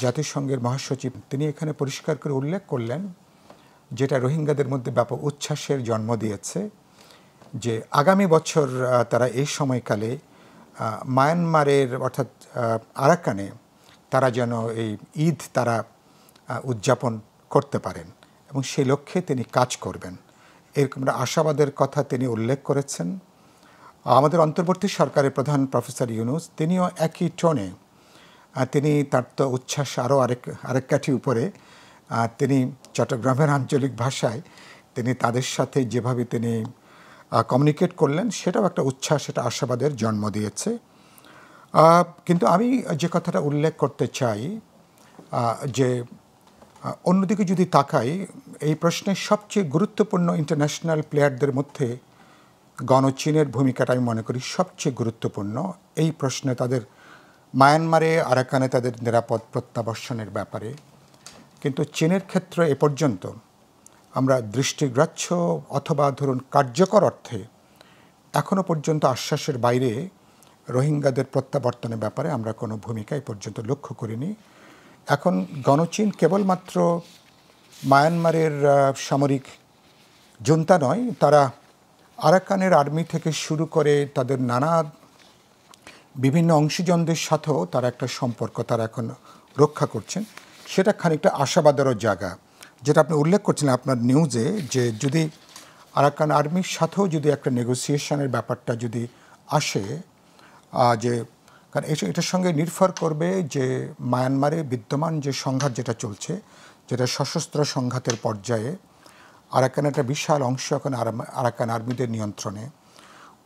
জাতিসংঘের মহাসচিব তিনি এখানে পরিষ্কার করে উল্লেখ করলেন, যেটা রোহিঙ্গাদের মধ্যে ব্যাপক উচ্ছ্বাসের জন্ম দিয়েছে, যে আগামী বছর তারা এই সময়কালে মায়ানমারের অর্থাৎ আরাকানে তারা যেন এই ঈদ তারা উদযাপন করতে পারেন এবং সেই লক্ষ্যে তিনি কাজ করবেন, এরকম আশাবাদের কথা তিনি উল্লেখ করেছেন। আমাদের অন্তর্বর্তী সরকারের প্রধান প্রফেসর ইউনূস তিনিও একই টোনে তিনি তার তো উচ্ছ্বাস আরও আরেক কাঠি উপরে তিনি চট্টগ্রামের আঞ্চলিক ভাষায় তিনি তাদের সাথে যেভাবে তিনি কমিউনিকেট করলেন সেটাও একটা উচ্ছ্বাস, এটা আশাবাদের জন্ম দিয়েছে। কিন্তু আমি যে কথাটা উল্লেখ করতে চাই যে অন্যদিকে যদি তাকাই, এই প্রশ্নের সবচেয়ে গুরুত্বপূর্ণ ইন্টারন্যাশনাল প্লেয়ারদের মধ্যে গণচীনের ভূমিকাটা আমি মনে করি সবচেয়ে গুরুত্বপূর্ণ এই প্রশ্নে, তাদের মায়ানমারে আরাকানে তাদের নিরাপদ প্রত্যাবর্ষণের ব্যাপারে। কিন্তু চীনের ক্ষেত্রে এ পর্যন্ত আমরা দৃষ্টিগ্রাহ্য অথবা ধরুন কার্যকর অর্থে এখনও পর্যন্ত আশ্বাসের বাইরে রোহিঙ্গাদের প্রত্যাবর্তনের ব্যাপারে আমরা কোনো ভূমিকা এ পর্যন্ত লক্ষ্য করিনি। এখন গণচীন কেবলমাত্র মায়ানমারের সামরিক জুন্তা নয়, তারা আরাকানের আর্মি থেকে শুরু করে তাদের নানা বিভিন্ন অংশীজনদের সাথেও তারা একটা সম্পর্ক তারা এখন রক্ষা করছেন, সেটা খানিকটা আশাবাদেরও জায়গা। যেটা আপনি উল্লেখ করছিলেন আপনার নিউজে, যে যদি আরাকান আর্মির সাথেও যদি একটা নেগোসিয়েশনের ব্যাপারটা যদি আসে, যে কারণ এটার সঙ্গে নির্ভর করবে যে মায়ানমারে বিদ্যমান যে সংঘাত যেটা চলছে, যেটা সশস্ত্র সংঘাতের পর্যায়ে, আরাকান একটা বিশাল অংশ এখন আরাকান আর্মিদের নিয়ন্ত্রণে।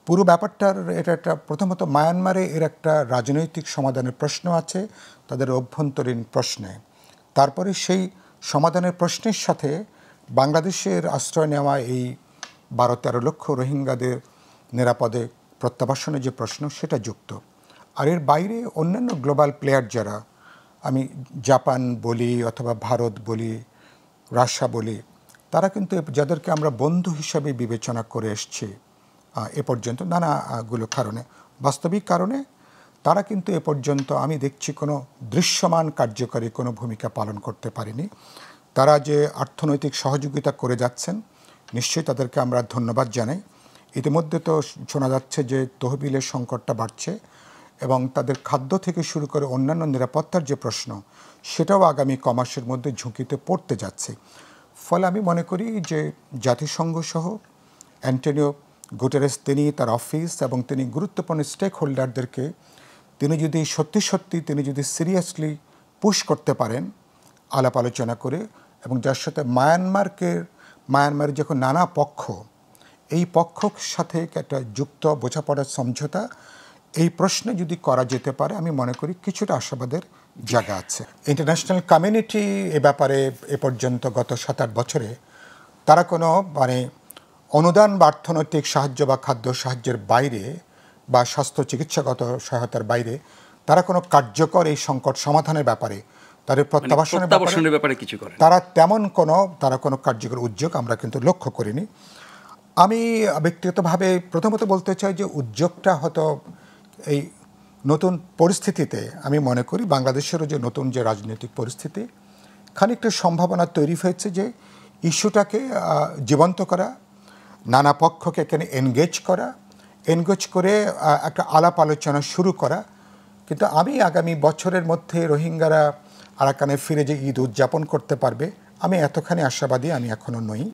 পুরো ব্যাপারটার এটা একটা প্রথমত মায়ানমারে এর একটা রাজনৈতিক সমাধানের প্রশ্ন আছে, তাদের অভ্যন্তরীণ প্রশ্নে। তারপরে সেই সমাধানের প্রশ্নের সাথে বাংলাদেশের আশ্রয় নেওয়া এই 12-13 লক্ষ রোহিঙ্গাদের নিরাপদে প্রত্যাবাসনের যে প্রশ্ন সেটা যুক্ত। আর এর বাইরে অন্যান্য গ্লোবাল প্লেয়ার যারা, আমি জাপান বলি অথবা ভারত বলি, রাশিয়া বলি, তারা কিন্তু যাদেরকে আমরা বন্ধু হিসাবে বিবেচনা করে এসছি এ পর্যন্ত নানাগুলো কারণে, বাস্তবিক কারণে, তারা কিন্তু এ পর্যন্ত আমি দেখছি কোনো দৃশ্যমান কার্যকরী কোনো ভূমিকা পালন করতে পারেনি। তারা যে অর্থনৈতিক সহযোগিতা করে যাচ্ছেন নিশ্চয়ই তাদেরকে আমরা ধন্যবাদ জানাই। ইতিমধ্যে তো শোনা যাচ্ছে যে তহবিলের সংকটটা বাড়ছে এবং তাদের খাদ্য থেকে শুরু করে অন্যান্য নিরাপত্তার যে প্রশ্ন সেটাও আগামী কমাসের মধ্যে ঝুঁকিতে পড়তে যাচ্ছে। ফলে আমি মনে করি যে জাতিসংঘ সহ অ্যান্টোনিও গুটেরেস তিনি তার অফিস এবং তিনি গুরুত্বপূর্ণ স্টেক হোল্ডারদেরকে তিনি যদি সত্যি তিনি যদি সিরিয়াসলি পুশ করতে পারেন আলাপ আলোচনা করে, এবং যার সাথে মায়ানমারের যখন নানা পক্ষ, এই পক্ষর সাথে একটা যুক্ত বোঝাপড়ার সমঝোতা এই প্রশ্নে যদি করা যেতে পারে, আমি মনে করি কিছুটা আশাবাদের জায়গা আছে। ইন্টারন্যাশনাল কমিউনিটি এ ব্যাপারে এ পর্যন্ত গত 7-8 বছরে তারা কোনো অনুদান বা অর্থনৈতিক সাহায্য বা খাদ্য সাহায্যের বাইরে বা স্বাস্থ্য চিকিৎসাগত সহায়তার বাইরে তারা কোনো কার্যকর এই সংকট সমাধানের ব্যাপারে, তাদের প্রত্যাবাসনের ব্যাপারে কিছু করে তারা তেমন তারা কোনো কার্যকর উদ্যোগ আমরা কিন্তু লক্ষ্য করিনি। আমি ব্যক্তিগতভাবে প্রথমত বলতে চাই যে উদ্যোগটা হয়তো এই নতুন পরিস্থিতিতে আমি মনে করি বাংলাদেশেরও যে নতুন যে রাজনৈতিক পরিস্থিতি, খানিকটা সম্ভাবনা তৈরি হয়েছে যে ইস্যুটাকে জীবন্ত করা, নানা পক্ষকে এখানে এনগেজ করে একটা আলাপ আলোচনা শুরু করা। কিন্তু আমি আগামী বছরের মধ্যে রোহিঙ্গারা আরাকানে ফিরে যে ঈদ উদযাপন করতে পারবে, আমি এতখানি আশাবাদী আমি এখনও নই।